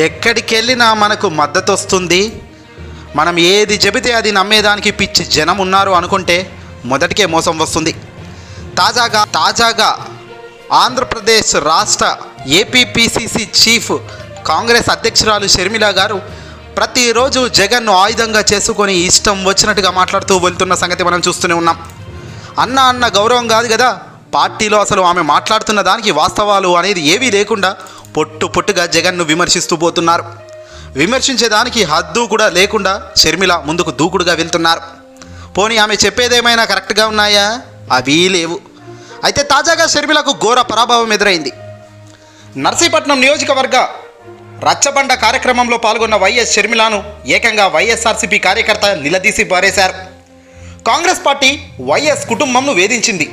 ఎక్కడికి వెళ్ళినా మనకు మద్దతు వస్తుంది. మనం ఏది చెబితే అది నమ్మేదానికి పిచ్చి జనం ఉన్నారు అనుకుంటే మొదటికే మోసం వస్తుంది. తాజాగా ఆంధ్రప్రదేశ్ రాష్ట్ర ఏపీపీసీసీ చీఫ్ కాంగ్రెస్ అధ్యక్షురాలు షర్మిల గారు ప్రతిరోజు జగన్ను ఆయుధంగా చేసుకొని ఇష్టం వచ్చినట్టుగా మాట్లాడుతూ వెళ్తున్న సంగతి మనం చూస్తూనే ఉన్నాం. అన్న గౌరవం కాదు కదా, పార్టీలో అసలు ఆమె మాట్లాడుతున్న దానికి వాస్తవాలు అనేది ఏవీ లేకుండా పొట్టుగా జగన్ను విమర్శిస్తూ పోతున్నారు. విమర్శించేదానికి హద్దు కూడా లేకుండా షర్మిల ముందుకు దూకుడుగా వెళ్తున్నారు. పోనీ ఆమె చెప్పేదేమైనా కరెక్ట్గా ఉన్నాయా? అవి లేవు. అయితే తాజాగా షర్మిలకు ఘోర పరాభవం ఎదురైంది. నర్సీపట్నం నియోజకవర్గ రచ్చబండ కార్యక్రమంలో పాల్గొన్న వైఎస్ షర్మిలను ఏకంగా వైఎస్ఆర్సీపీ కార్యకర్త నిలదీసి పారేశారు. కాంగ్రెస్ పార్టీ వైఎస్ కుటుంబంను వేధించింది,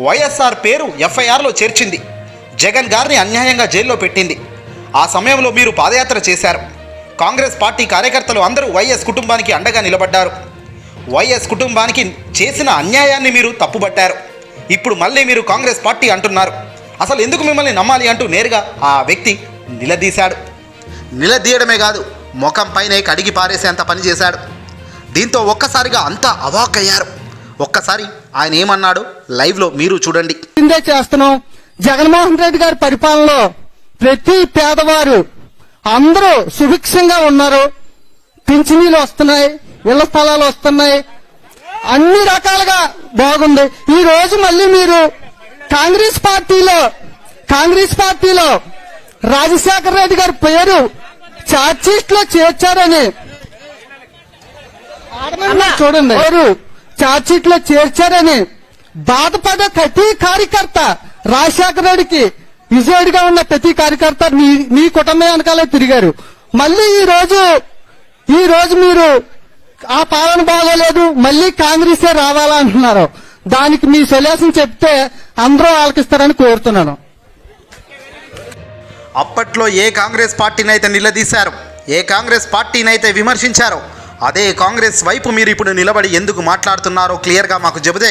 వైఎస్ఆర్ పేరు ఎఫ్ఐఆర్లో చేర్చింది, జగన్ గారిని అన్యాయంగా జైల్లో పెట్టింది. ఆ సమయంలో మీరు పాదయాత్ర చేశారు. కాంగ్రెస్ పార్టీ కార్యకర్తలు అందరూ వైఎస్ కుటుంబానికి అండగా నిలబడ్డారు. వైఎస్ కుటుంబానికి చేసిన అన్యాయాన్ని మీరు తప్పుబట్టారు. ఇప్పుడు మళ్ళీ మీరు కాంగ్రెస్ పార్టీ అంటున్నారు. అసలు ఎందుకు మిమ్మల్ని నమ్మాలి అంటూ నేరుగా ఆ వ్యక్తి నిలదీశాడు. నిలదీయడమే కాదు, ముఖం పైన కడిగి పారేసేంత పని చేశాడు. దీంతో ఒక్కసారిగా అంతా అవాక్కయ్యారు. ఒక్కసారి ఆయన ఏమన్నాడు లైవ్లో మీరు చూడండి. చేస్తున్నాం. జగన్మోహన్ రెడ్డి గారి పరిపాలనలో ప్రతి పేదవారు అందరూ సుభిక్షంగా ఉన్నారు. పింఛనీలు వస్తున్నాయి, ఇళ్ల స్థలాలు వస్తున్నాయి, అన్ని రకాలుగా బాగుంది. ఈ రోజు మళ్ళీ మీరు కాంగ్రెస్ పార్టీలో రాజశేఖర రెడ్డి గారి పేరు ఛార్జ్షీట్ లో చేర్చారని చూడండి, ఛార్జ్షీట్ లో చేర్చారని బాధపడే ప్రతి కార్యకర్త, రాజశేఖర రెడ్డికి విజయుడిగా ఉన్న ప్రతి కార్యకర్త మీ కుటుంబం వెనకాలే తిరిగారు. మళ్ళీ ఈ రోజు మీరు ఆ పాలన బాగోలేదు, మళ్ళీ కాంగ్రెసే రావాలంటున్నారు. దానికి మీ సొల్యూషన్ చెప్తే అందరూ ఆలకిస్తారని కోరుతున్నాను. అప్పట్లో ఏ కాంగ్రెస్ పార్టీనైతే నిలదీశారు, ఏ కాంగ్రెస్ పార్టీనైతే విమర్శించారో అదే కాంగ్రెస్ వైపు మీరు ఇప్పుడు నిలబడి ఎందుకు మాట్లాడుతున్నారో క్లియర్గా మాకు చెబితే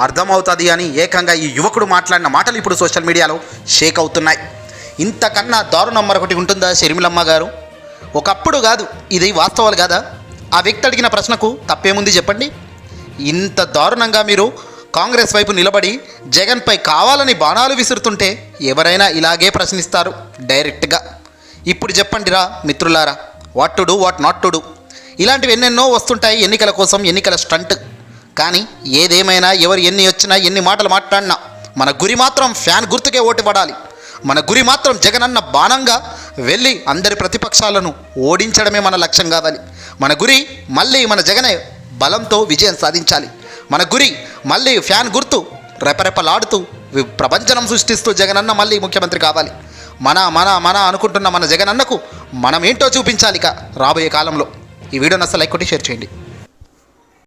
అర్థమవుతుంది అని ఏకంగా ఈ యువకుడు మాట్లాడిన మాటలు ఇప్పుడు సోషల్ మీడియాలో షేక్ అవుతున్నాయి. ఇంతకన్నా దారుణం మరొకటి ఉంటుందా షర్మిలమ్మ గారు? ఒకప్పుడు కాదు, ఇది వాస్తవాలు కాదా? ఆ వ్యక్తి అడిగిన ప్రశ్నకు తప్పేముంది చెప్పండి? ఇంత దారుణంగా మీరు కాంగ్రెస్ వైపు నిలబడి జగన్పై కావాలని బాణాలు విసురుతుంటే ఎవరైనా ఇలాగే ప్రశ్నిస్తారు డైరెక్ట్గా. ఇప్పుడు చెప్పండిరా మిత్రులారా, what to do, what not to do. ఇలాంటివి ఎన్నెన్నో వస్తుంటాయి ఎన్నికల కోసం, ఎన్నికల స్టంట్. కానీ ఏదేమైనా ఎవరు ఎన్ని వచ్చినా ఎన్ని మాటలు మాట్లాడినా మన గురి మాత్రం ఫ్యాన్ గుర్తుకే ఓటు పడాలి. మన గురి మాత్రం జగనన్న బాణంగా వెళ్ళి అందరి ప్రతిపక్షాలను ఓడించడమే మన లక్ష్యం కావాలి. మన గురి మళ్ళీ మన జగనే బలంతో విజయం సాధించాలి. మన గురి మళ్ళీ ఫ్యాన్ గుర్తు రెపరెపలాడుతూ ప్రపంచనం సృష్టిస్తూ జగనన్న మళ్ళీ ముఖ్యమంత్రి కావాలి. మన అనుకుంటున్న మన జగనన్నకు మనం ఏంటో చూపించాలి ఇక రాబోయే కాలంలో. ఈ వీడియోని అసలు లైక్ కొట్టి షేర్ చేయండి.